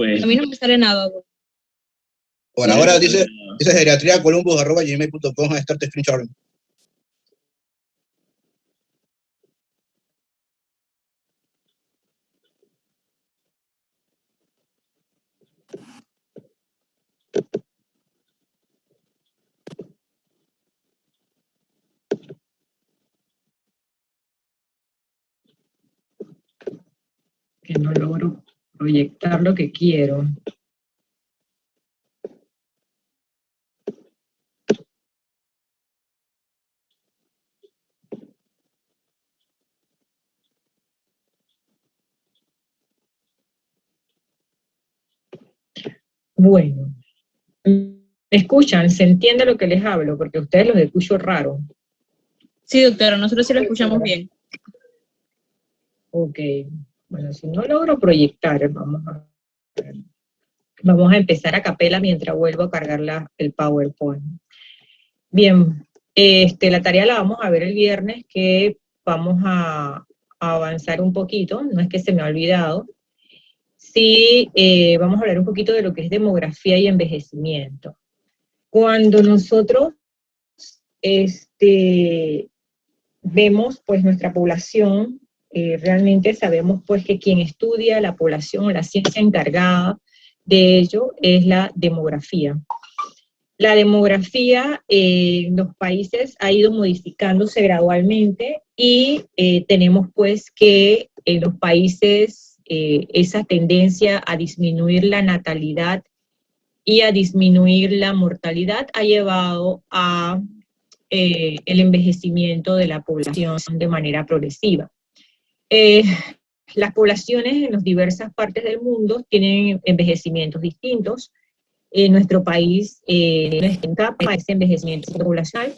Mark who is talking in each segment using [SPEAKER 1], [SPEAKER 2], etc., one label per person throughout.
[SPEAKER 1] A mí no me sale nada.
[SPEAKER 2] Por ahora dice geriatriacolumbus@gmail.com, start screen sharing.
[SPEAKER 3] Que no logro proyectar lo que quiero. Bueno, ¿me escuchan? ¿Se entiende lo que les hablo? Porque ustedes los escucho raro.
[SPEAKER 1] Sí, doctora, nosotros sí lo escuchamos bien.
[SPEAKER 3] Ok, bueno, si no logro proyectar, vamos a empezar a capela mientras vuelvo a cargar el PowerPoint. Bien, la tarea la vamos a ver el viernes, que vamos a avanzar un poquito, no es que se me ha olvidado. Sí, vamos a hablar un poquito de lo que es demografía y envejecimiento. Cuando nosotros vemos pues nuestra población, realmente sabemos pues que quien estudia la población o la ciencia encargada de ello es la demografía. La demografía en los países ha ido modificándose gradualmente y tenemos pues que en los países esa tendencia a disminuir la natalidad y a disminuir la mortalidad ha llevado a el envejecimiento de la población de manera progresiva. Las poblaciones en las diversas partes del mundo tienen envejecimientos distintos. En nuestro país no es en capa ese envejecimiento poblacional,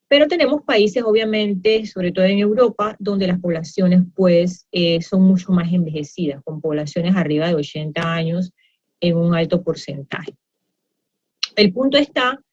[SPEAKER 3] pero tenemos países, obviamente, sobre todo en Europa, donde las poblaciones pues son mucho más envejecidas, con poblaciones arriba de 80 años en un alto porcentaje. El punto está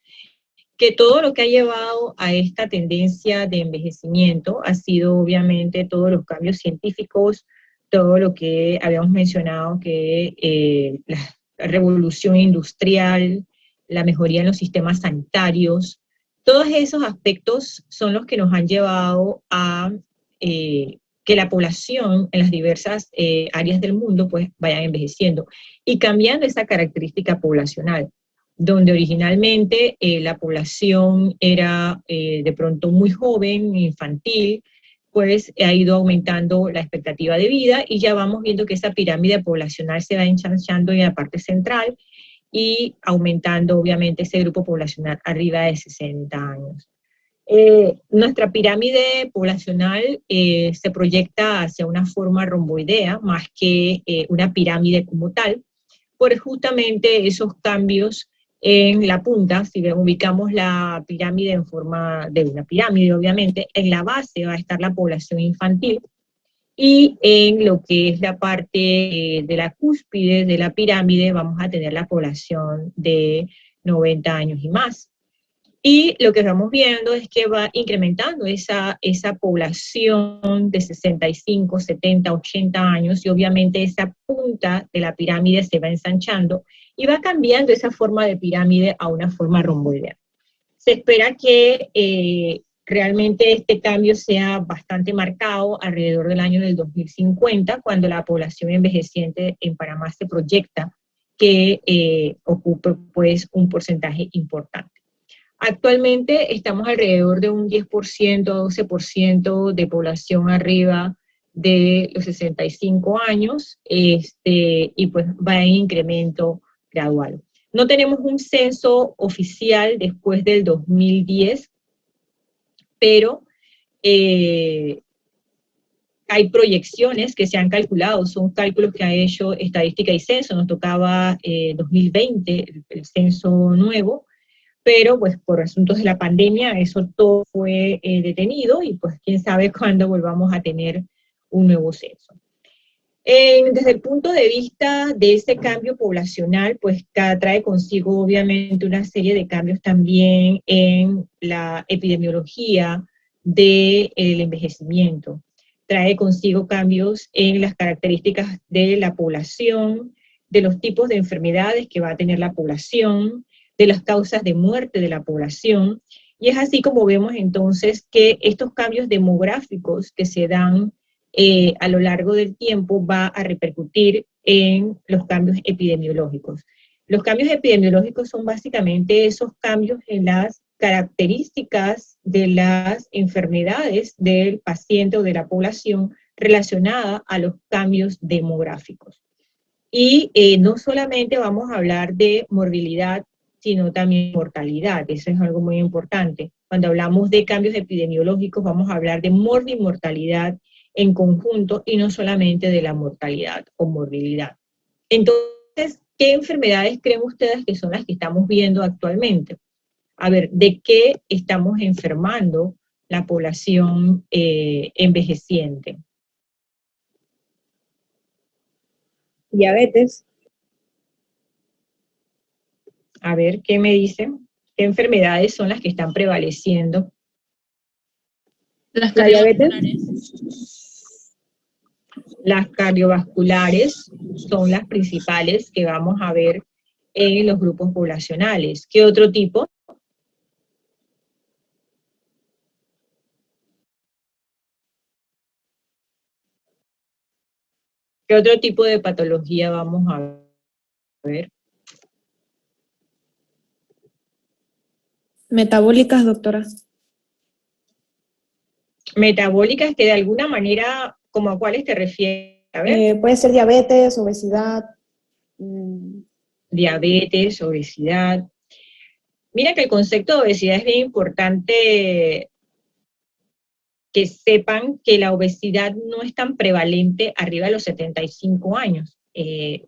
[SPEAKER 3] que todo lo que ha llevado a esta tendencia de envejecimiento ha sido obviamente todos los cambios científicos, todo lo que habíamos mencionado, que la revolución industrial, la mejoría en los sistemas sanitarios, todos esos aspectos son los que nos han llevado a que la población en las diversas áreas del mundo pues vayan envejeciendo y cambiando esa característica poblacional, donde originalmente la población era de pronto muy joven, infantil, pues ha ido aumentando la expectativa de vida y ya vamos viendo que esa pirámide poblacional se va enchanchando en la parte central y aumentando obviamente ese grupo poblacional arriba de 60 años. Nuestra pirámide poblacional se proyecta hacia una forma romboidea más que una pirámide como tal, por justamente esos cambios en la punta. Si ubicamos la pirámide en forma de una pirámide, obviamente, en la base va a estar la población infantil y en lo que es la parte de la cúspide de la pirámide vamos a tener la población de 90 años y más. Y lo que estamos viendo es que va incrementando esa población de 65, 70, 80 años y obviamente esa punta de la pirámide se va ensanchando y va cambiando esa forma de pirámide a una forma romboidea. Se espera que realmente este cambio sea bastante marcado alrededor del año del 2050, cuando la población envejeciente en Panamá se proyecta que ocupe pues un porcentaje importante. Actualmente estamos alrededor de un 10%, 12% de población arriba de los 65 años, y pues va en incremento gradual. No tenemos un censo oficial después del 2010, pero hay proyecciones que se han calculado, son cálculos que ha hecho Estadística y Censo. Nos tocaba 2020 el censo nuevo, pero pues por asuntos de la pandemia eso todo fue detenido y pues quién sabe cuándo volvamos a tener un nuevo censo. Desde el punto de vista de ese cambio poblacional, pues trae consigo obviamente una serie de cambios también en la epidemiología del envejecimiento. Trae consigo cambios en las características de la población, de los tipos de enfermedades que va a tener la población, de las causas de muerte de la población, y es así como vemos entonces que estos cambios demográficos que se dan a lo largo del tiempo va a repercutir en los cambios epidemiológicos. Los cambios epidemiológicos son básicamente esos cambios en las características de las enfermedades del paciente o de la población relacionada a los cambios demográficos. Y no solamente vamos a hablar de morbilidad, sino también mortalidad. Eso es algo muy importante. Cuando hablamos de cambios epidemiológicos, vamos a hablar de mortalidad en conjunto y no solamente de la mortalidad o morbilidad. Entonces, ¿qué enfermedades creen ustedes que son las que estamos viendo actualmente? A ver, ¿de qué estamos enfermando la población envejeciente?
[SPEAKER 4] Diabetes.
[SPEAKER 3] A ver, ¿qué me dicen? ¿Qué enfermedades son las que están prevaleciendo?
[SPEAKER 1] Las
[SPEAKER 4] La diabetes.
[SPEAKER 1] cardiovasculares.
[SPEAKER 3] Las cardiovasculares son las principales que vamos a ver en los grupos poblacionales. ¿Qué otro tipo? ¿Qué otro tipo de patología vamos a ver?
[SPEAKER 5] Metabólicas, doctora.
[SPEAKER 3] Metabólicas que de alguna manera, ¿como a cuáles te refieres? A ver.
[SPEAKER 5] Puede ser diabetes, obesidad.
[SPEAKER 3] Diabetes, obesidad. Mira que el concepto de obesidad es bien importante que sepan que la obesidad no es tan prevalente arriba de los 75 años.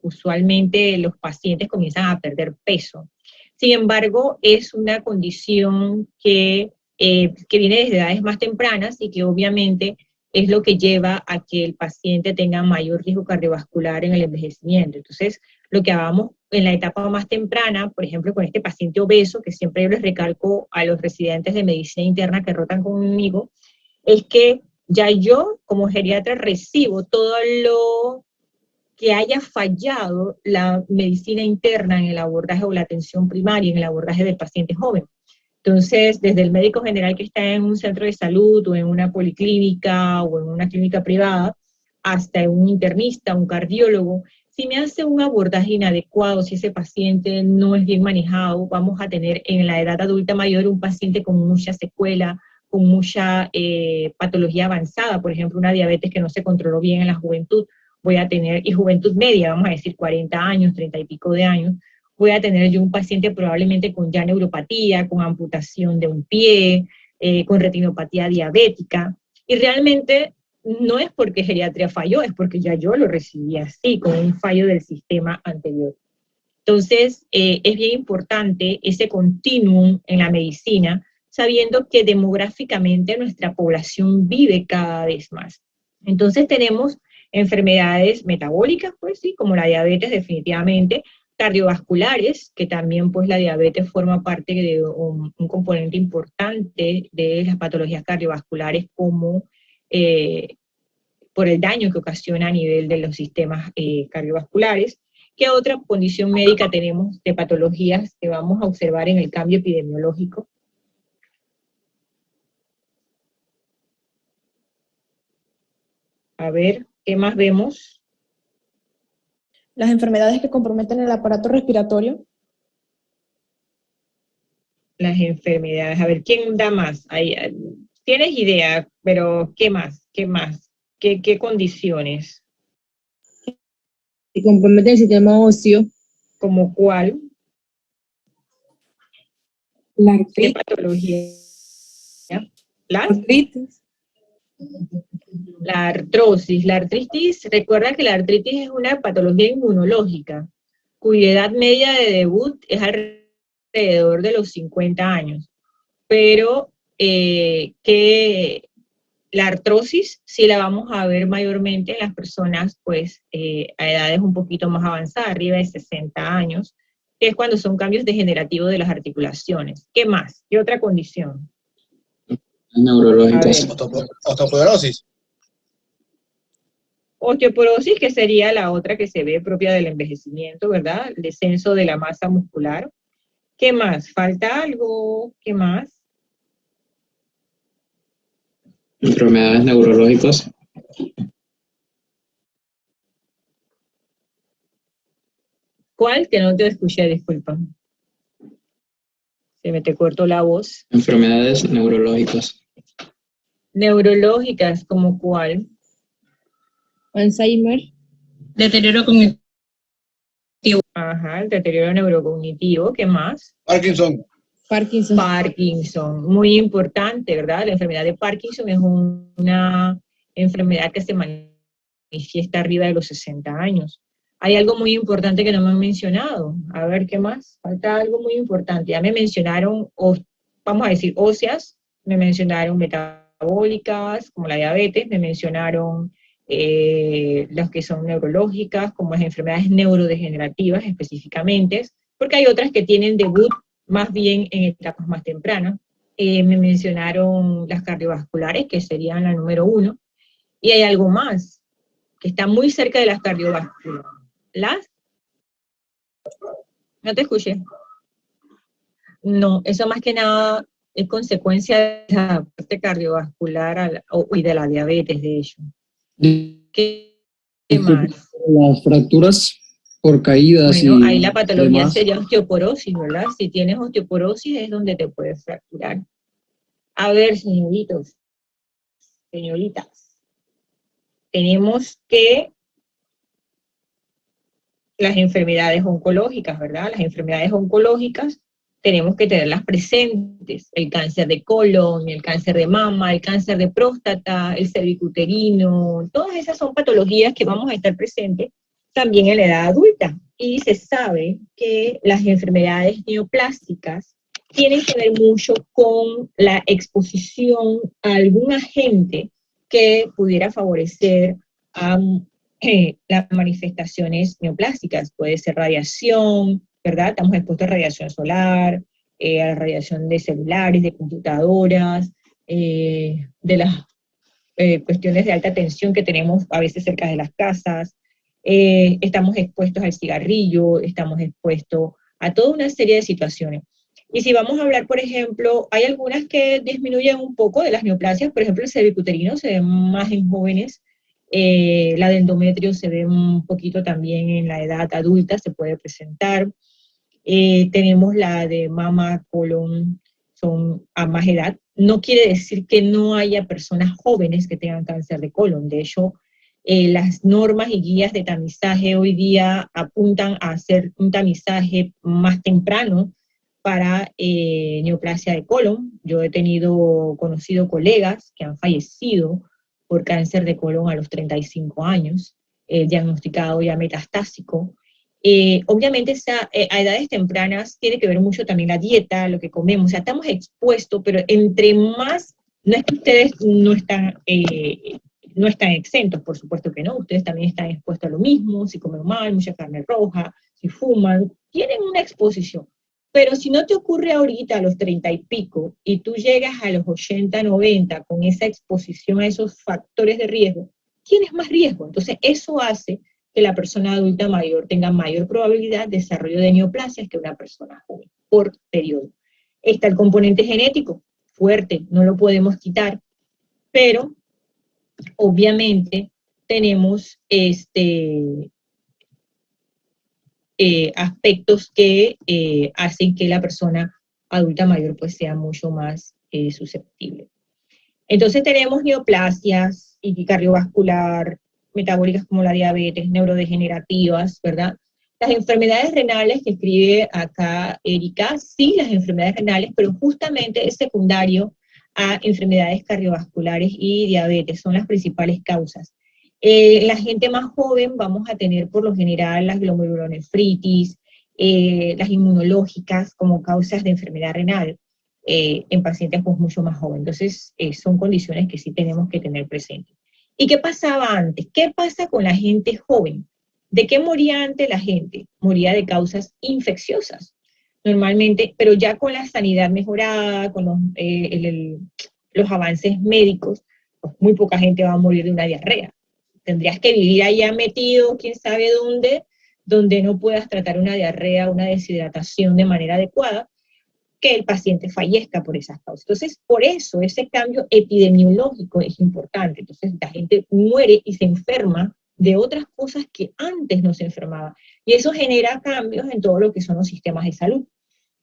[SPEAKER 3] Usualmente los pacientes comienzan a perder peso. Sin embargo, es una condición que viene desde edades más tempranas y que obviamente es lo que lleva a que el paciente tenga mayor riesgo cardiovascular en el envejecimiento. Entonces, lo que hagamos en la etapa más temprana, por ejemplo, con este paciente obeso, que siempre yo les recalco a los residentes de medicina interna que rotan conmigo, es que ya yo como geriatra recibo todo lo que haya fallado la medicina interna en el abordaje o la atención primaria, en el abordaje del paciente joven. Entonces, desde el médico general que está en un centro de salud o en una policlínica o en una clínica privada, hasta un internista, un cardiólogo, si me hace un abordaje inadecuado, si ese paciente no es bien manejado, vamos a tener en la edad adulta mayor un paciente con mucha secuela, con mucha patología avanzada, por ejemplo, una diabetes que no se controló bien en la juventud, voy a tener, y juventud media, vamos a decir 40 años, 30 y pico de años, voy a tener yo un paciente probablemente con ya neuropatía, con amputación de un pie, con retinopatía diabética, y realmente no es porque geriatría falló, es porque ya yo lo recibí así, con un fallo del sistema anterior. Entonces, es bien importante ese continuum en la medicina, sabiendo que demográficamente nuestra población vive cada vez más. Entonces tenemos enfermedades metabólicas, pues sí, como la diabetes definitivamente, cardiovasculares, que también pues la diabetes forma parte de un componente importante de las patologías cardiovasculares como por el daño que ocasiona a nivel de los sistemas cardiovasculares. ¿Qué otra condición médica tenemos de patologías que vamos a observar en el cambio epidemiológico? A ver, ¿qué más vemos?
[SPEAKER 5] Las enfermedades que comprometen el aparato respiratorio.
[SPEAKER 3] Las enfermedades. A ver, ¿quién da más? Ahí, tienes idea, pero ¿qué más? ¿Qué más? ¿Qué condiciones?
[SPEAKER 4] Que compromete el sistema óseo.
[SPEAKER 3] ¿Como cuál?
[SPEAKER 4] La
[SPEAKER 3] ¿Qué
[SPEAKER 4] artritis.
[SPEAKER 3] patología? ¿La?
[SPEAKER 4] Artritis.
[SPEAKER 3] La artrosis. La artritis, recuerda que la artritis es una patología inmunológica, cuya edad media de debut es alrededor de los 50 años. Pero que la artrosis sí la vamos a ver mayormente en las personas pues a edades un poquito más avanzadas, arriba de 60 años, que es cuando son cambios degenerativos de las articulaciones. ¿Qué más? ¿Qué otra condición?
[SPEAKER 6] Neurológicas.
[SPEAKER 2] Osteoporosis.
[SPEAKER 3] Osteoporosis, que sería la otra que se ve propia del envejecimiento, ¿verdad? El descenso de la masa muscular. ¿Qué más? ¿Falta algo? ¿Qué más?
[SPEAKER 6] Enfermedades neurológicas.
[SPEAKER 3] ¿Cuál? Que no te escuché, disculpa. Se me te cortó la voz.
[SPEAKER 6] Enfermedades neurológicas.
[SPEAKER 3] Neurológicas, ¿como cuál?
[SPEAKER 4] Alzheimer,
[SPEAKER 1] Deterioro cognitivo.
[SPEAKER 3] Ajá, el deterioro neurocognitivo. ¿Qué más?
[SPEAKER 2] Parkinson.
[SPEAKER 4] Parkinson,
[SPEAKER 3] Parkinson, muy importante, ¿verdad? La enfermedad de Parkinson es una enfermedad que se manifiesta arriba de los 60 años. Hay algo muy importante que no me han mencionado. A ver, ¿qué más? Falta algo muy importante. Ya me mencionaron, vamos a decir, óseas, me mencionaron metabólicas, como la diabetes, me mencionaron las que son neurológicas, como las enfermedades neurodegenerativas específicamente, porque hay otras que tienen debut más bien en etapas más tempranas. Me mencionaron las cardiovasculares, que serían la número 1, y hay algo más, que está muy cerca de las cardiovasculares. No te escuché. No, eso más que nada es consecuencia de la parte cardiovascular y de la diabetes, de hecho. ¿Qué más?
[SPEAKER 7] Las fracturas por caídas
[SPEAKER 3] Bueno,
[SPEAKER 7] y
[SPEAKER 3] ahí la patología
[SPEAKER 7] demás.
[SPEAKER 3] sería osteoporosis, ¿verdad? Si tienes osteoporosis es donde te puedes fracturar. A ver, señoritos, señoritas, tenemos que las enfermedades oncológicas, ¿verdad? Las enfermedades oncológicas tenemos que tenerlas presentes. El cáncer de colon, el cáncer de mama, el cáncer de próstata, el cervicuterino, todas esas son patologías que vamos a estar presentes también en la edad adulta. Y se sabe que las enfermedades neoplásicas tienen que ver mucho con la exposición a algún agente que pudiera favorecer a las manifestaciones neoplásicas. Puede ser radiación, ¿verdad? Estamos expuestos a radiación solar, a la radiación de celulares, de computadoras, de las cuestiones de alta tensión que tenemos a veces cerca de las casas. Estamos expuestos al cigarrillo, estamos expuestos a toda una serie de situaciones. Y si vamos a hablar, por ejemplo, hay algunas que disminuyen un poco de las neoplasias, por ejemplo, el cervicuterino se ve más en jóvenes, la de endometrio se ve un poquito también en la edad adulta, se puede presentar. Tenemos la de mama, colon, son a más edad. No quiere decir que no haya personas jóvenes que tengan cáncer de colon. De hecho, las normas y guías de tamizaje hoy día apuntan a hacer un tamizaje más temprano para neoplasia de colon. Yo he conocido colegas que han fallecido por cáncer de colon a los 35 años, diagnosticado ya metastásico. Obviamente a edades tempranas tiene que ver mucho también la dieta, lo que comemos, o sea, estamos expuestos, pero entre más, no es que ustedes no están exentos, por supuesto que no, ustedes también están expuestos a lo mismo, si comen mal, mucha carne roja, si fuman, tienen una exposición. Pero si no te ocurre ahorita a los 30 y pico, y tú llegas a los 80, 90 con esa exposición a esos factores de riesgo, tienes más riesgo. Entonces eso hace que la persona adulta mayor tenga mayor probabilidad de desarrollo de neoplasias que una persona joven, por periodo. Está el componente genético, fuerte, no lo podemos quitar, pero obviamente tenemos aspectos que hacen que la persona adulta mayor pues sea mucho más susceptible. Entonces tenemos neoplasias y cardiovascular, metabólicas como la diabetes, neurodegenerativas, ¿verdad? Las enfermedades renales que escribe acá Erika, sí, las enfermedades renales, pero justamente es secundario a enfermedades cardiovasculares y diabetes, son las principales causas. La gente más joven vamos a tener por lo general las glomerulonefritis, las inmunológicas como causas de enfermedad renal en pacientes pues, mucho más jóvenes. Entonces, son condiciones que sí tenemos que tener presentes. ¿Y qué pasaba antes? ¿Qué pasa con la gente joven? ¿De qué moría antes la gente? Moría de causas infecciosas, normalmente, pero ya con la sanidad mejorada, con los avances médicos, pues muy poca gente va a morir de una diarrea. tendrías que vivir allá metido, quién sabe dónde, donde no puedas tratar una diarrea, una deshidratación de manera adecuada, que el paciente fallezca por esas causas. Entonces, por eso ese cambio epidemiológico es importante. Entonces, la gente muere y se enferma de otras cosas que antes no se enfermaba. Y eso genera cambios en todo lo que son los sistemas de salud.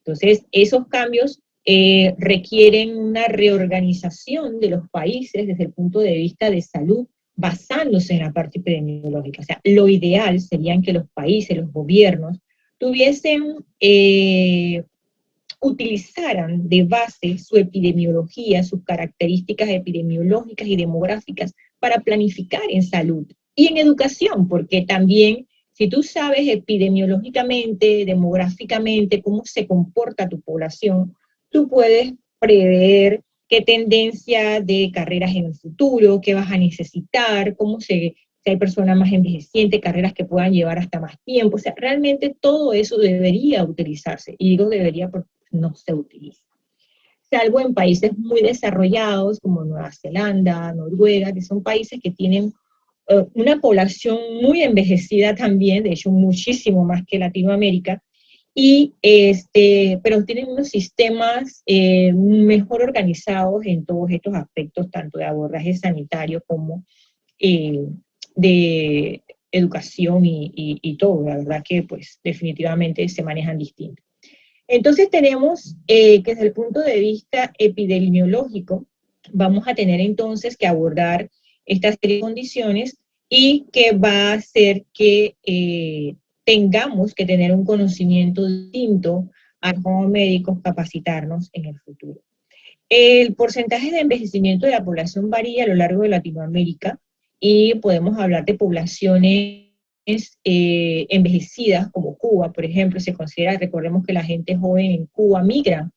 [SPEAKER 3] Entonces, esos cambios requieren una reorganización de los países desde el punto de vista de salud, basándose en la parte epidemiológica. O sea, lo ideal sería que los países, los gobiernos, tuviesen, utilizaran de base su epidemiología, sus características epidemiológicas y demográficas para planificar en salud y en educación, porque también si tú sabes epidemiológicamente, demográficamente, cómo se comporta tu población, tú puedes prever qué tendencia de carreras en el futuro, qué vas a necesitar, si hay personas más envejecientes, carreras que puedan llevar hasta más tiempo. O sea, realmente todo eso debería utilizarse. Y digo debería porque no se utiliza. Salvo en países muy desarrollados como Nueva Zelanda, Noruega, que son países que tienen una población muy envejecida también, de hecho muchísimo más que Latinoamérica, pero tienen unos sistemas mejor organizados en todos estos aspectos, tanto de abordaje sanitario como de educación y todo. La verdad que pues definitivamente se manejan distintos. Entonces tenemos que desde el punto de vista epidemiológico vamos a tener entonces que abordar esta serie de condiciones y que va a hacer que tengamos que tener un conocimiento distinto a como médicos capacitarnos en el futuro. El porcentaje de envejecimiento de la población varía a lo largo de Latinoamérica y podemos hablar de poblaciones envejecidas como Cuba, por ejemplo, se considera, recordemos que la gente joven en Cuba migra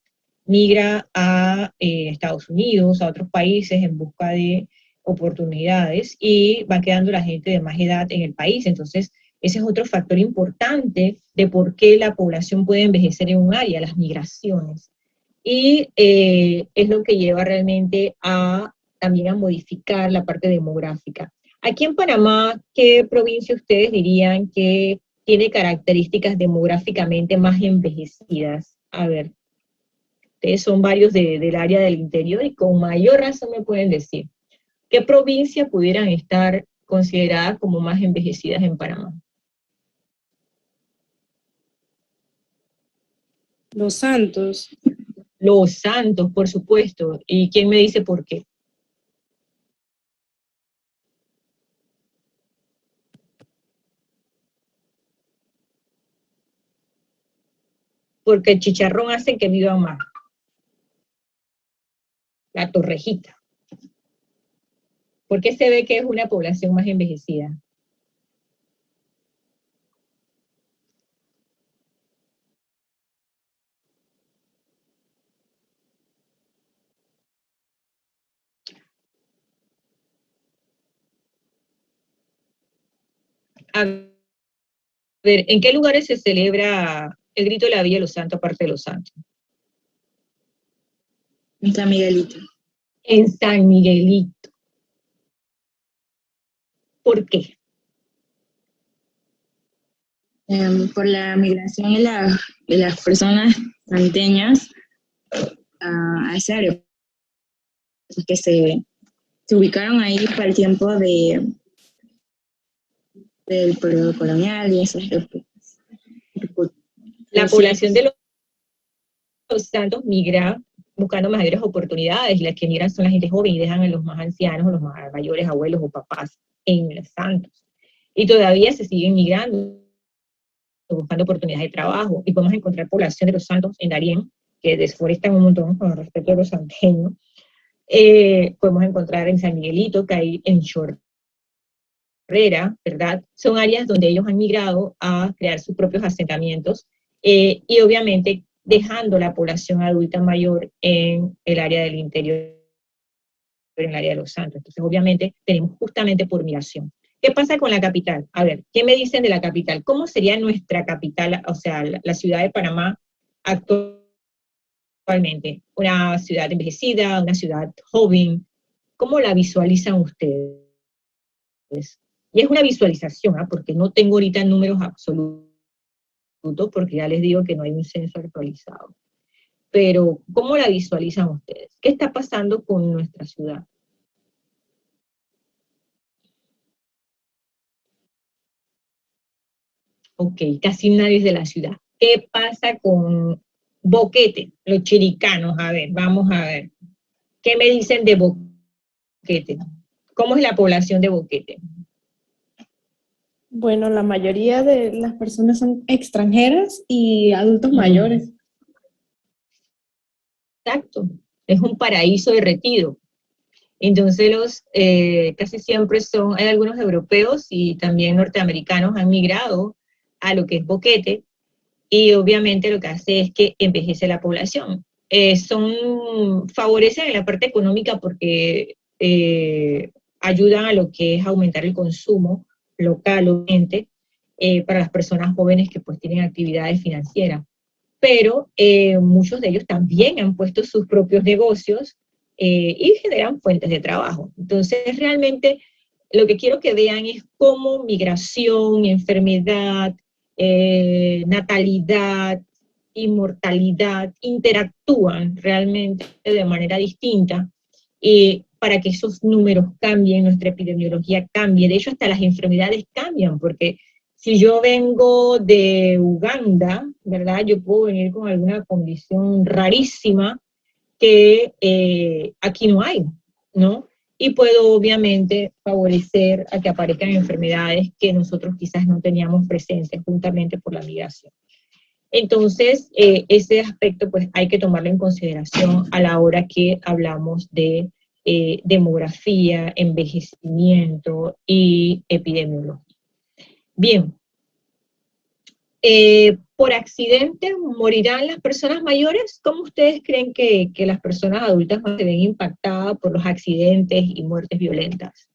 [SPEAKER 3] a Estados Unidos, a otros países en busca de oportunidades y va quedando la gente de más edad en el país. Entonces, ese es otro factor importante de por qué la población puede envejecer en un área, las migraciones. Y es lo que lleva realmente también a modificar la parte demográfica. Aquí en Panamá, ¿qué provincia ustedes dirían que tiene características demográficamente más envejecidas? A ver, ustedes son varios del área del interior y con mayor razón me pueden decir, ¿qué provincia pudieran estar consideradas como más envejecidas en Panamá?
[SPEAKER 4] Los Santos.
[SPEAKER 3] Los Santos, por supuesto. ¿Y quién me dice por qué? Porque el chicharrón hace que vivan más. La Torrejita. ¿Por qué se ve que es una población más envejecida? A ver, ¿en qué lugares se celebra el grito de la Villa de los Santos, aparte de los Santos?
[SPEAKER 4] En San Miguelito.
[SPEAKER 3] En San Miguelito. ¿Por qué?
[SPEAKER 4] Por la migración de las personas santeñas a esa área, que se ubicaron ahí para el tiempo del periodo colonial y esas épocas.
[SPEAKER 3] La población de los Santos migra buscando mayores oportunidades, y las que migran son la gente joven y dejan a los más ancianos, o los más mayores, abuelos o papás en los Santos. Y todavía se siguen migrando, buscando oportunidades de trabajo, y podemos encontrar población de los Santos en Darién, que desforestan un montón con respecto a los santeños. Podemos encontrar en San Miguelito, que hay en Chorrera, ¿verdad? Son áreas donde ellos han migrado a crear sus propios asentamientos, y obviamente dejando la población adulta mayor en el área del interior, en el área de los Santos. Entonces, obviamente, tenemos justamente por migración. ¿Qué pasa con la capital? A ver, ¿qué me dicen de la capital? ¿Cómo sería nuestra capital, o sea, la ciudad de Panamá actualmente? Una ciudad envejecida, una ciudad joven. ¿Cómo la visualizan ustedes? Y es una visualización, porque no tengo ahorita números absolutos, porque ya les digo que no hay un censo actualizado. Pero, ¿cómo la visualizan ustedes? ¿Qué está pasando con nuestra ciudad? Ok, casi nadie es de la ciudad. ¿Qué pasa con Boquete, los chiricanos? A ver, vamos a ver. ¿Qué me dicen de Boquete? ¿Cómo es la población de Boquete?
[SPEAKER 5] Bueno, la mayoría de las personas son extranjeras y adultos mayores.
[SPEAKER 3] Exacto, es un paraíso de retiro. Entonces casi siempre hay algunos europeos y también norteamericanos han migrado a lo que es Boquete, y obviamente lo que hace es que envejece la población. Favorecen en la parte económica porque ayudan a lo que es aumentar el consumo local, obviamente, para las personas jóvenes que pues tienen actividades financieras. Pero muchos de ellos también han puesto sus propios negocios y generan fuentes de trabajo. Entonces, realmente lo que quiero que vean es cómo migración, enfermedad, natalidad y mortalidad interactúan realmente de manera distinta para que esos números cambien, nuestra epidemiología cambie. De hecho, hasta las enfermedades cambian, porque si yo vengo de Uganda, ¿verdad? Yo puedo venir con alguna condición rarísima que aquí no hay, ¿no? Y puedo obviamente favorecer a que aparezcan enfermedades que nosotros quizás no teníamos presentes juntamente por la migración. Entonces, ese aspecto pues hay que tomarlo en consideración a la hora que hablamos de demografía, envejecimiento y epidemiología. Bien, ¿por accidente morirán las personas mayores? ¿Cómo ustedes creen que las personas adultas se ven impactadas por los accidentes y muertes violentas?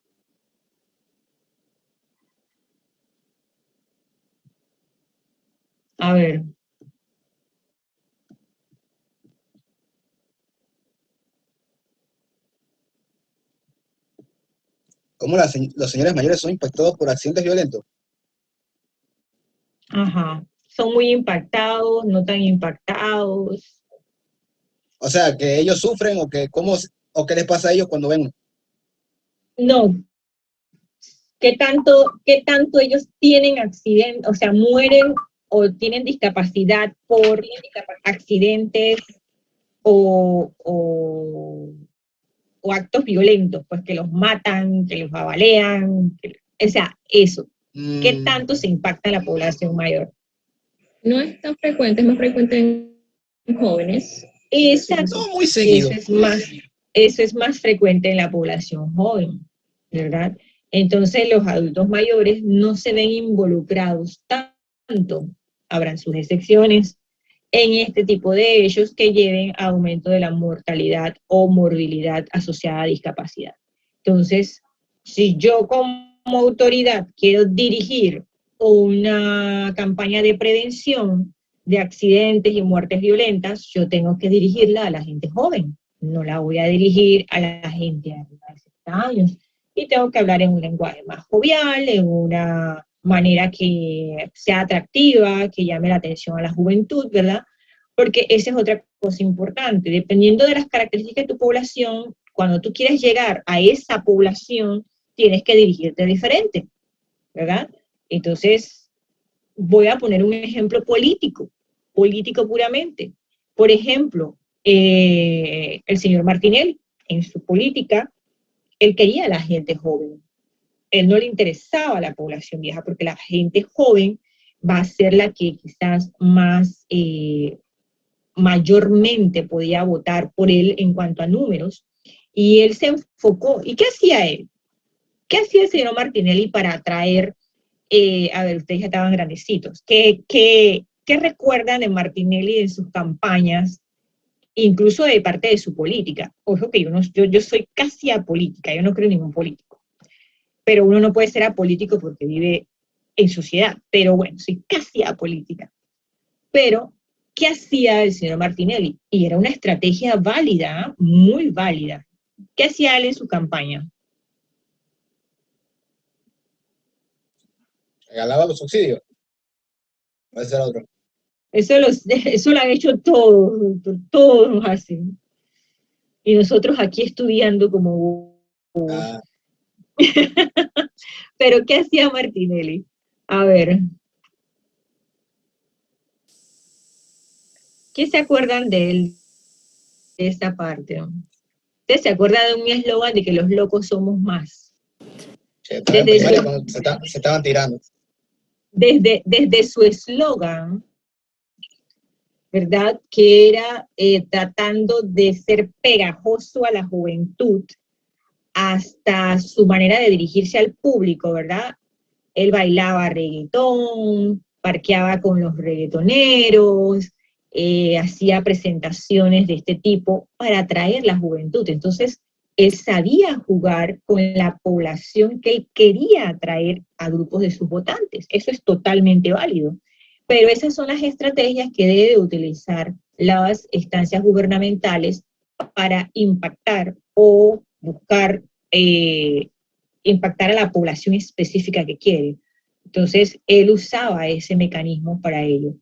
[SPEAKER 3] A ver.
[SPEAKER 2] ¿Cómo los señores mayores son impactados por accidentes violentos?
[SPEAKER 3] Ajá. ¿Son muy impactados, no tan impactados?
[SPEAKER 2] O sea, que ellos sufren o qué les pasa a ellos cuando ven.
[SPEAKER 3] No. ¿Qué tanto ellos tienen accidentes, o sea, mueren o tienen discapacidad por accidentes o actos violentos, pues que los matan, que los abalean, o sea, eso. ¿Qué tanto se impacta en la población mayor?
[SPEAKER 1] No es tan frecuente, es más frecuente en jóvenes.
[SPEAKER 3] Exacto.
[SPEAKER 2] No muy seguido.
[SPEAKER 3] Eso es más frecuente en la población joven, ¿verdad? Entonces los adultos mayores no se ven involucrados tanto, habrán sus excepciones, en este tipo de hechos que lleven a aumento de la mortalidad o morbilidad asociada a discapacidad. Entonces, si yo como autoridad quiero dirigir una campaña de prevención de accidentes y muertes violentas, yo tengo que dirigirla a la gente joven, no la voy a dirigir a la gente de 60 años. Y tengo que hablar en un lenguaje más jovial, en una manera que sea atractiva, que llame la atención a la juventud, ¿verdad? Porque esa es otra cosa importante. Dependiendo de las características de tu población, cuando tú quieres llegar a esa población, tienes que dirigirte diferente, ¿verdad? Entonces, voy a poner un ejemplo político puramente. Por ejemplo, el señor Martinelli, en su política, él quería a la gente joven. Él no le interesaba a la población vieja, porque la gente joven va a ser la que quizás más mayormente podía votar por él en cuanto a números, y él se enfocó. ¿Y qué hacía él? ¿Qué hacía el señor Martinelli para atraer, a ver, ustedes ya estaban grandecitos, ¿qué recuerdan de Martinelli en sus campañas, incluso de parte de su política? Ojo que yo soy casi apolítica, yo no creo en ningún político, pero uno no puede ser apolítico porque vive en sociedad, pero bueno, soy casi apolítica. Pero, ¿qué hacía el señor Martinelli? Y era una estrategia válida, muy válida. ¿Qué hacía él en su campaña?
[SPEAKER 2] regalaba los subsidios. Ese era otro.
[SPEAKER 3] Eso lo han hecho todos, doctor, todos nos hacen. Y nosotros aquí estudiando como...
[SPEAKER 2] Ah,
[SPEAKER 3] Pero, ¿qué hacía Martinelli? A ver. ¿Qué se acuerdan de él, de esta parte? ¿Usted se acuerda de un eslogan de que los locos somos más?
[SPEAKER 2] che, estaba en
[SPEAKER 3] Desde
[SPEAKER 2] primaria
[SPEAKER 3] su,
[SPEAKER 2] cuando se estaban tirando.
[SPEAKER 3] desde su eslogan, ¿verdad? Que era tratando de ser pegajoso a la juventud, hasta su manera de dirigirse al público, ¿verdad? Él bailaba reggaetón, parqueaba con los reggaetoneros, hacía presentaciones de este tipo para atraer la juventud. Entonces, él sabía jugar con la población que él quería atraer a grupos de sus votantes. Eso es totalmente válido. Pero esas son las estrategias que debe utilizar las instancias gubernamentales para impactar o buscar impactar a la población específica que quiere. Entonces, él usaba ese mecanismo para ello.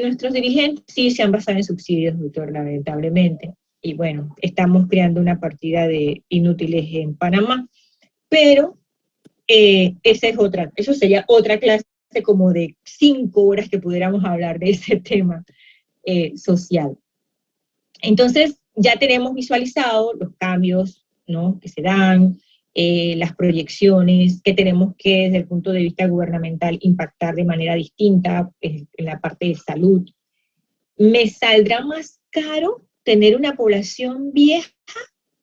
[SPEAKER 3] Nuestros dirigentes sí se han basado en subsidios, doctor, lamentablemente. Y bueno, estamos creando una partida de inútiles en Panamá. Pero esa es otra, eso sería otra clase como de 5 horas que pudiéramos hablar de ese tema social. Entonces, ya tenemos visualizado los cambios, ¿no?, que se dan, las proyecciones que tenemos que, desde el punto de vista gubernamental, impactar de manera distinta en la parte de salud. ¿Me saldrá más caro tener una población vieja?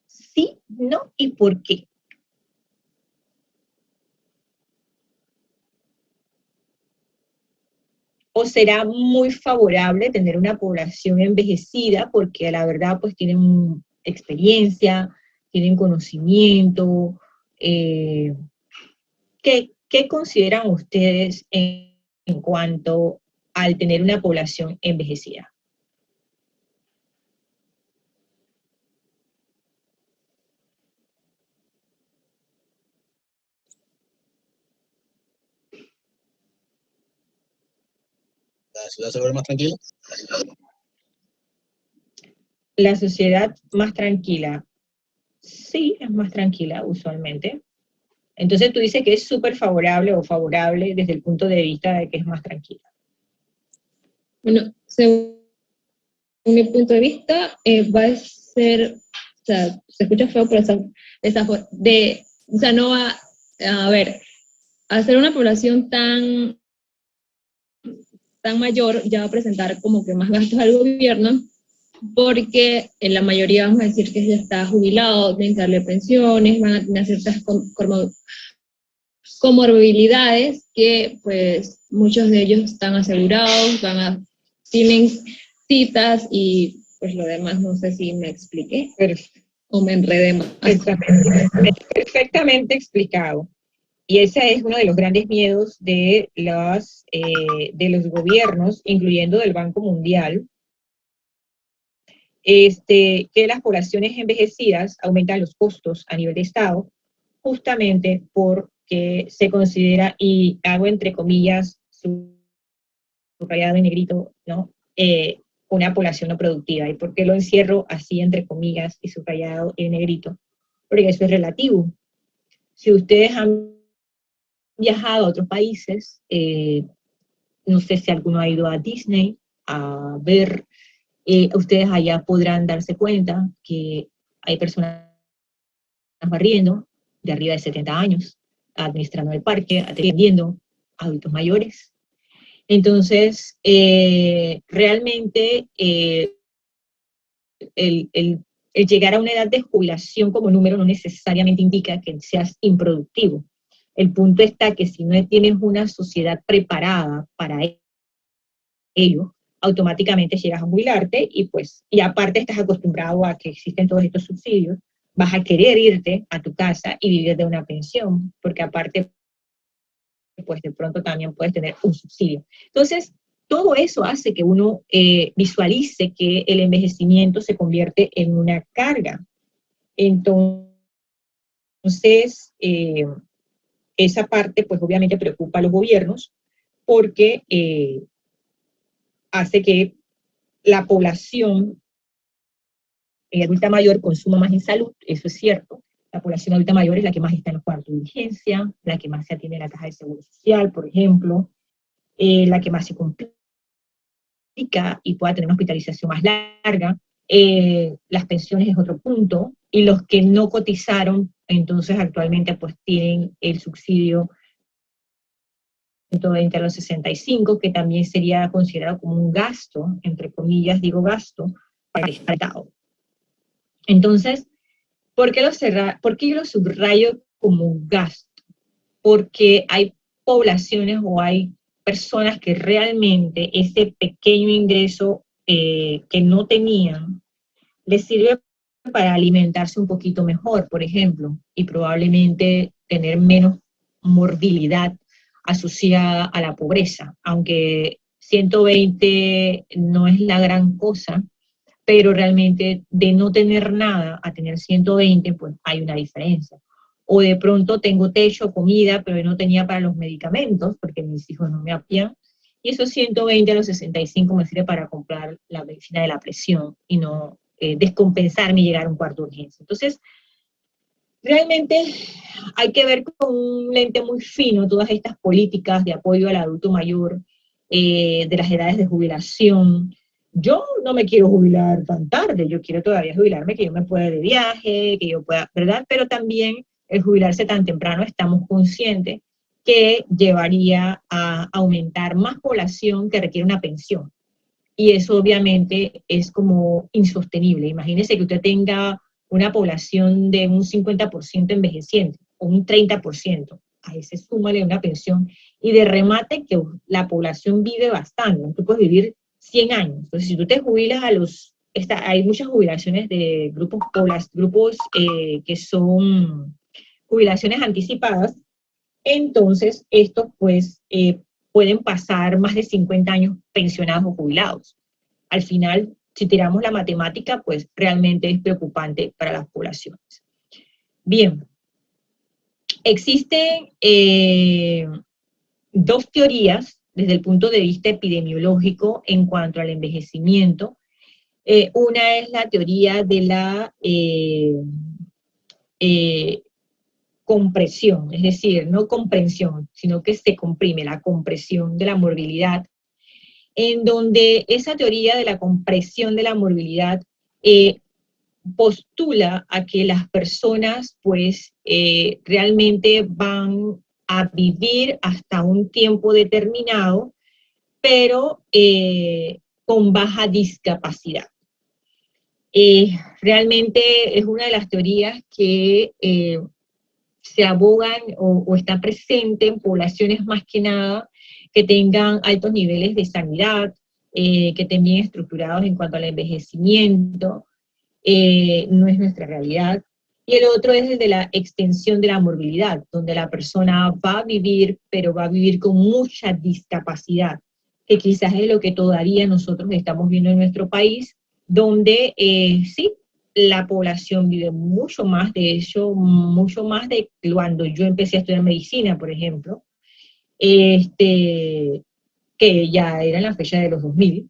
[SPEAKER 3] ¿Sí? ¿No? ¿Y por qué? ¿O será muy favorable tener una población envejecida porque a la verdad pues tienen experiencia, tienen conocimiento? ¿Qué consideran ustedes en cuanto al tener una población envejecida?
[SPEAKER 2] La ciudad se vuelve más tranquila.
[SPEAKER 3] La sociedad más tranquila. Sí, es más tranquila usualmente. Entonces tú dices que es súper favorable o favorable desde el punto de vista de que es más tranquila.
[SPEAKER 1] Bueno, según mi punto de vista, va a ser, o sea, se escucha feo, pero o sea, no va, a ver, hacer una población tan mayor ya va a presentar como que más gastos al gobierno, porque en la mayoría vamos a decir que ya está jubilado, tienen que darle pensiones, van a tener ciertas comorbilidades que pues muchos de ellos están asegurados, tienen citas y pues lo demás no sé si me expliqué o me enredé más.
[SPEAKER 3] Perfectamente explicado. Y ese es uno de los grandes miedos de los gobiernos, incluyendo del Banco Mundial, que las poblaciones envejecidas aumentan los costos a nivel de Estado, justamente porque se considera, y hago entre comillas, subrayado en negrito, ¿no?, una población no productiva. ¿Y por qué lo encierro así entre comillas y subrayado en negrito? Porque eso es relativo. Si ustedes han viajado a otros países, no sé si alguno ha ido a Disney a ver, ustedes allá podrán darse cuenta que hay personas barriendo de arriba de 70 años, administrando el parque, atendiendo a adultos mayores. Entonces, realmente el llegar a una edad de jubilación como número no necesariamente indica que seas improductivo. El punto está que si no tienes una sociedad preparada para ello, automáticamente llegas a jubilarte y aparte estás acostumbrado a que existen todos estos subsidios, vas a querer irte a tu casa y vivir de una pensión, porque aparte, pues de pronto también puedes tener un subsidio. Entonces, todo eso hace que uno visualice que el envejecimiento se convierte en una carga. Entonces, esa parte, pues obviamente preocupa a los gobiernos porque hace que la población adulta mayor consuma más en salud, eso es cierto. La población adulta mayor es la que más está en los cuartos de urgencia, la que más se atiende en la caja de seguro social, por ejemplo, la que más se complica y pueda tener una hospitalización más larga. Las pensiones es otro punto, y los que no cotizaron, entonces actualmente pues tienen el subsidio 120 a los 65, que también sería considerado como un gasto, entre comillas digo gasto, para el Estado. Entonces, ¿por qué yo lo subrayo como un gasto? Porque hay poblaciones o hay personas que realmente ese pequeño ingreso que no tenían les sirve para alimentarse un poquito mejor, por ejemplo, y probablemente tener menos morbilidad asociada a la pobreza, aunque 120 no es la gran cosa, pero realmente de no tener nada a tener 120, pues hay una diferencia. O de pronto tengo techo, comida, pero no tenía para los medicamentos, porque mis hijos no me apían, y esos 120 a los 65 me sirve para comprar la medicina de la presión y no descompensarme y llegar a un cuarto de urgencia. Entonces, realmente hay que ver con un lente muy fino todas estas políticas de apoyo al adulto mayor, de las edades de jubilación. Yo no me quiero jubilar tan tarde, yo quiero todavía jubilarme, que yo me pueda ir de viaje, que yo pueda, ¿verdad? Pero también el jubilarse tan temprano estamos conscientes que llevaría a aumentar más población que requiere una pensión. Y eso obviamente es como insostenible. Imagínese que usted tenga una población de un 50% envejeciente, o un 30%, a ese súmale una pensión, y de remate que la población vive bastante, tú puedes vivir 100 años. Entonces, si tú te jubilas hay muchas jubilaciones de grupos que son jubilaciones anticipadas, entonces estos pues pueden pasar más de 50 años pensionados o jubilados. Al final, si tiramos la matemática, pues realmente es preocupante para las poblaciones. Bien, existen dos teorías desde el punto de vista epidemiológico en cuanto al envejecimiento. Una es la teoría de la compresión, es decir, no comprensión, sino que se comprime la compresión de la morbilidad, en donde esa teoría de la compresión de la morbilidad postula a que las personas pues realmente van a vivir hasta un tiempo determinado, pero con baja discapacidad. Realmente es una de las teorías que se abogan o está presente en poblaciones más que nada que tengan altos niveles de sanidad, que estén bien estructurados en cuanto al envejecimiento. No es nuestra realidad. Y el otro es el de la extensión de la morbilidad, donde la persona va a vivir, pero va a vivir con mucha discapacidad, que quizás es lo que todavía nosotros estamos viendo en nuestro país, donde sí, la población vive mucho más, de hecho, mucho más de cuando yo empecé a estudiar medicina, por ejemplo, que ya era en la fecha de los 2000,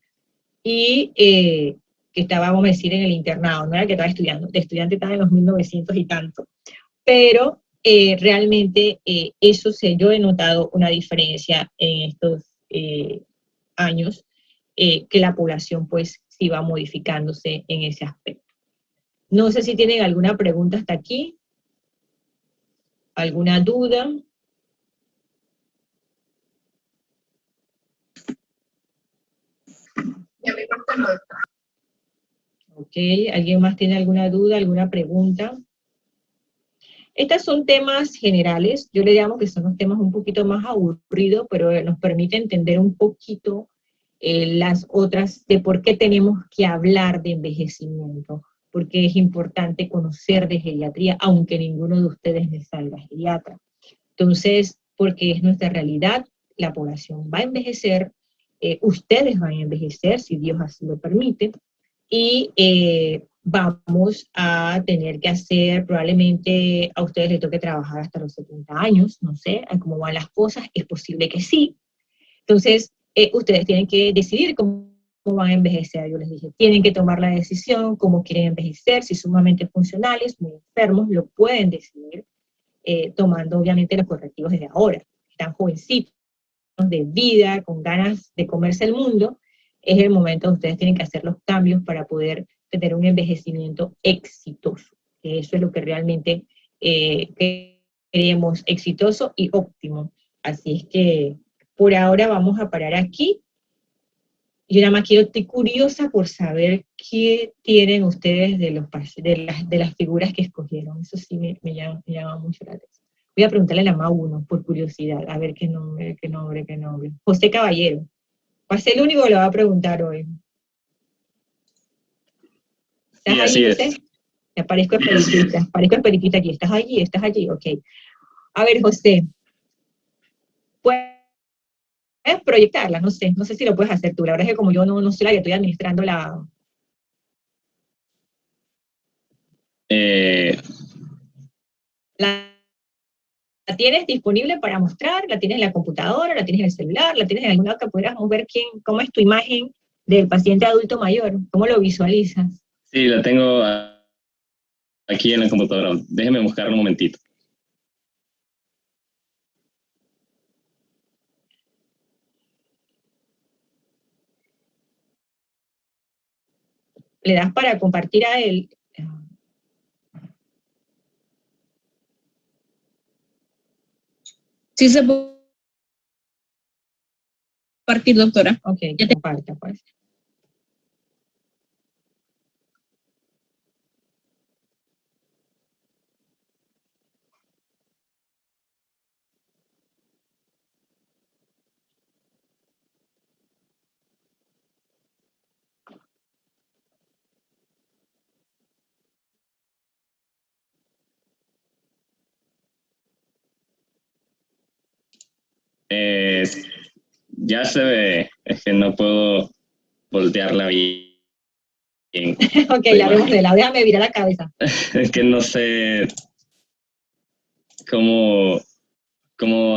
[SPEAKER 3] y que estaba, vamos a decir, en el internado, no era que estaba estudiando, de estudiante estaba en los 1900 y tanto, pero realmente yo he notado una diferencia en estos años, que la población pues sí va modificándose en ese aspecto. No sé si tienen alguna pregunta hasta aquí, alguna duda. Ok, ¿alguien más tiene alguna duda, alguna pregunta? Estos son temas generales, yo le llamo que son los temas un poquito más aburridos, pero nos permite entender un poquito las otras, de por qué tenemos que hablar de envejecimiento, porque es importante conocer de geriatría, aunque ninguno de ustedes me salga geriatra. Entonces, porque es nuestra realidad, la población va a envejecer, ustedes van a envejecer, si Dios así lo permite, y vamos a tener que hacer, probablemente a ustedes les toque trabajar hasta los 70 años, no sé, a cómo van las cosas, es posible que sí. Entonces, ustedes tienen que decidir cómo van a envejecer. Yo les dije, tienen que tomar la decisión, cómo quieren envejecer, si sumamente funcionales, muy enfermos, lo pueden decidir, tomando obviamente los correctivos desde ahora. Están jovencitos, de vida, con ganas de comerse el mundo, es el momento donde ustedes tienen que hacer los cambios para poder tener un envejecimiento exitoso. Eso es lo que realmente queremos, exitoso y óptimo. Así es que por ahora vamos a parar aquí. Yo nada más estoy curiosa por saber qué tienen ustedes de las figuras que escogieron. Eso sí me llama mucho la atención. Voy a preguntarle a la más uno, por curiosidad, a ver qué nombre. José Caballero. Va a ser el único que lo va a preguntar hoy. ¿Estás
[SPEAKER 8] Sí,
[SPEAKER 3] ahí,
[SPEAKER 8] así
[SPEAKER 3] José?
[SPEAKER 8] es.
[SPEAKER 3] Te parezco esperiquista. Parezco esperiquista aquí. ¿Estás allí? Ok. A ver, José. ¿Puedes proyectarla? No sé si lo puedes hacer tú. La verdad es que como yo no soy la que estoy administrando la... ¿La tienes disponible para mostrar? ¿La tienes en la computadora? ¿La tienes en el celular? ¿La tienes en algún lado que pudiéramos ver cómo es tu imagen del paciente adulto mayor? ¿Cómo lo visualizas?
[SPEAKER 8] Sí, la tengo aquí en la computadora. Déjeme buscar un momentito.
[SPEAKER 3] Le das para compartir a él.
[SPEAKER 1] Sí se puede compartir, doctora.
[SPEAKER 3] Ok, comparta pues.
[SPEAKER 8] Ya se ve, es que no puedo voltearla bien.
[SPEAKER 3] Ok, ya vemos de lado. Déjame virar la cabeza.
[SPEAKER 8] Es que no sé cómo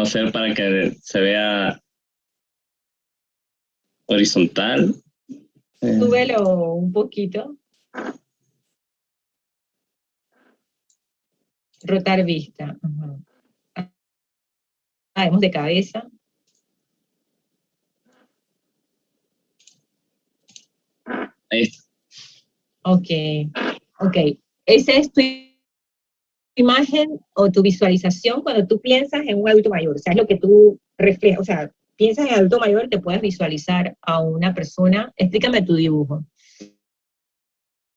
[SPEAKER 8] hacer para que se vea horizontal.
[SPEAKER 3] Súbelo un poquito. Rotar vista. Uh-huh. Vemos de cabeza.
[SPEAKER 8] Ahí está.
[SPEAKER 3] Ok. Esa es tu imagen o tu visualización cuando tú piensas en un adulto mayor. O sea, es lo que tú reflejas. O sea, piensas en adulto mayor, te puedes visualizar a una persona. Explícame tu dibujo.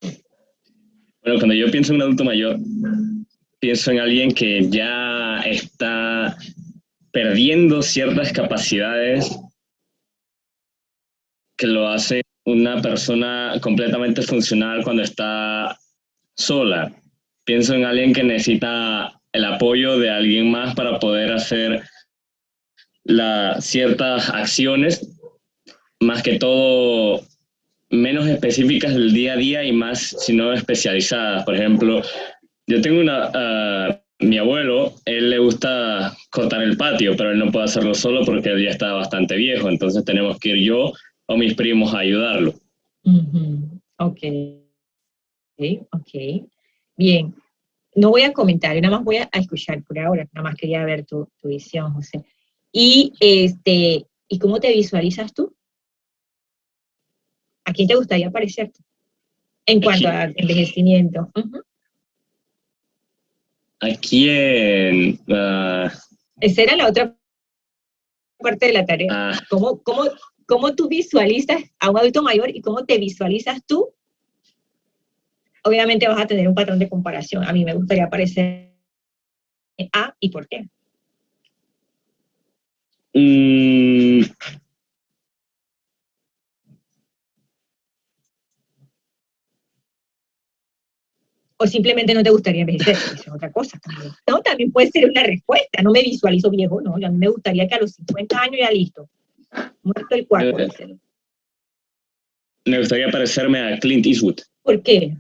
[SPEAKER 8] Bueno, cuando yo pienso en un adulto mayor, pienso en alguien que ya está perdiendo ciertas capacidades que lo hace una persona completamente funcional cuando está sola. Pienso en alguien que necesita el apoyo de alguien más para poder hacer ciertas acciones, más que todo menos específicas del día a día y más, sino especializadas. Por ejemplo, yo tengo mi abuelo, él le gusta cortar el patio, pero él no puede hacerlo solo porque él ya está bastante viejo, entonces tenemos que ir yo o mis primos a ayudarlo.
[SPEAKER 3] Uh-huh. Ok. Bien. No voy a comentar, yo nada más voy a escuchar por ahora, nada más quería ver tu visión, José. ¿Y cómo te visualizas tú? ¿A quién te gustaría parecerte? En cuanto a envejecimiento. Uh-huh.
[SPEAKER 8] ¿A quién?
[SPEAKER 3] Esa era la otra parte de la tarea. ¿Cómo tú visualizas a un adulto mayor y cómo te visualizas tú? Obviamente vas a tener un patrón de comparación. A mí me gustaría parecer A, ¿y por qué? O simplemente no te gustaría envejecer, esa es otra cosa también. No, también puede ser una respuesta, no me visualizo viejo, no, a mí me gustaría que a los 50 años ya listo, muerto el cuarto.
[SPEAKER 8] Me gustaría parecerme a Clint Eastwood.
[SPEAKER 3] ¿Por qué?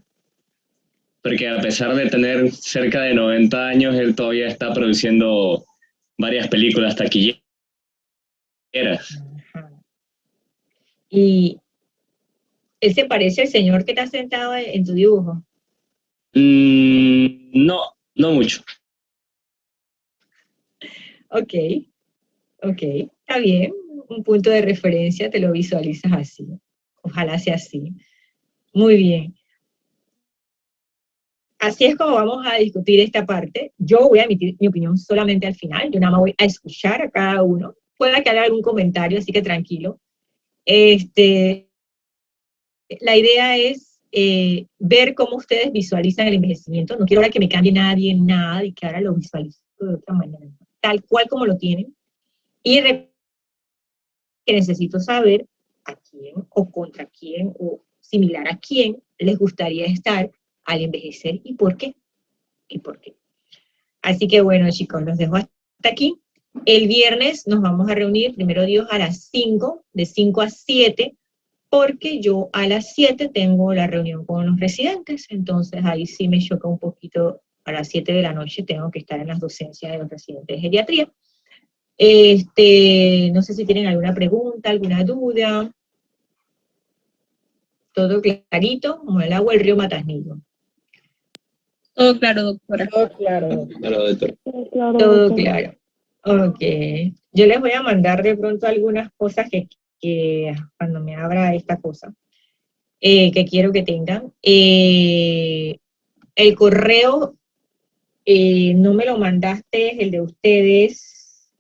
[SPEAKER 8] porque a pesar de tener cerca de 90 años, él todavía está produciendo varias películas taquilleras.
[SPEAKER 3] Ajá. Y él se parece al señor que está sentado en tu dibujo.
[SPEAKER 8] No, no mucho.
[SPEAKER 3] Ok, está bien. Un punto de referencia, te lo visualizas así. Ojalá sea así. Muy bien. Así es como vamos a discutir esta parte. Yo voy a emitir mi opinión solamente al final. Yo nada más voy a escuchar a cada uno. Pueda que haga algún comentario, así que tranquilo. La idea es ver cómo ustedes visualizan el envejecimiento. No quiero ahora que me cambie nadie, nada, y que ahora lo visualizo de otra manera. Tal cual como lo tienen. Y que necesito saber a quién o contra quién o similar a quién les gustaría estar al envejecer y por qué. Y por qué. Así que bueno, chicos, los dejo hasta aquí. El viernes nos vamos a reunir, primero Dios, a las 5, de 5 a 7, porque yo a las 7 tengo la reunión con los residentes, entonces ahí sí me choca un poquito, a las 7 de la noche tengo que estar en las docencias de los residentes de geriatría. No sé si tienen alguna pregunta, alguna duda. Todo clarito, como el agua del río Matasnillo.
[SPEAKER 1] Todo claro, doctora.
[SPEAKER 3] Todo claro.
[SPEAKER 6] Claro, doctor.
[SPEAKER 3] Todo claro. Ok. Yo les voy a mandar de pronto algunas cosas que cuando me abra esta cosa, que quiero que tengan. El correo, no me lo mandaste, el de ustedes,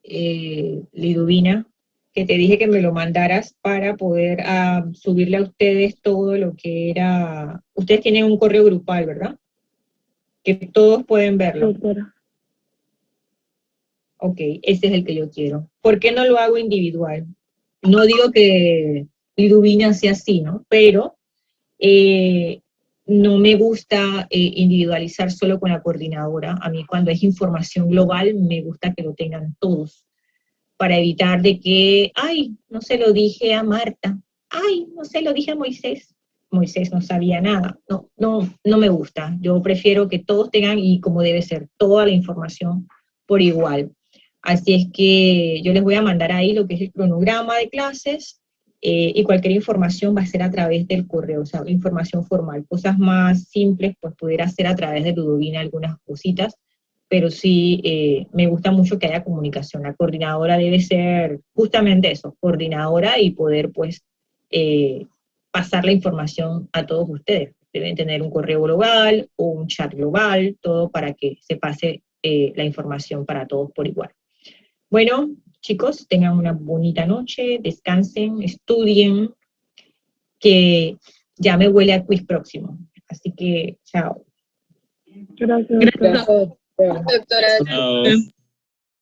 [SPEAKER 3] Liduvina, que te dije que me lo mandaras para poder subirle a ustedes todo lo que era. Ustedes tienen un correo grupal, ¿verdad? Que todos pueden verlo. Ok, ese es el que yo quiero. ¿Por qué no lo hago individual? No digo que Liduvina sea así, ¿no? Pero no me gusta individualizar solo con la coordinadora. A mí cuando es información global me gusta que lo tengan todos, para evitar de que, ay, no se lo dije a Marta, ay, no se lo dije a Moisés. Moisés no sabía nada. No me gusta. Yo prefiero que todos tengan, y como debe ser, toda la información por igual. Así es que yo les voy a mandar ahí lo que es el cronograma de clases, y cualquier información va a ser a través del correo, o sea, información formal. Cosas más simples, pues pudiera ser a través de Ludovina algunas cositas, pero sí me gusta mucho que haya comunicación. La coordinadora debe ser justamente eso, coordinadora, y poder pues pasar la información a todos ustedes. Deben tener un correo global o un chat global, todo para que se pase la información para todos por igual. Bueno, chicos, tengan una bonita noche, descansen, estudien, que ya me huele a quiz próximo. Así que, chao.
[SPEAKER 5] Gracias.
[SPEAKER 1] Gracias,
[SPEAKER 3] Gracias.
[SPEAKER 1] doctora.
[SPEAKER 8] No.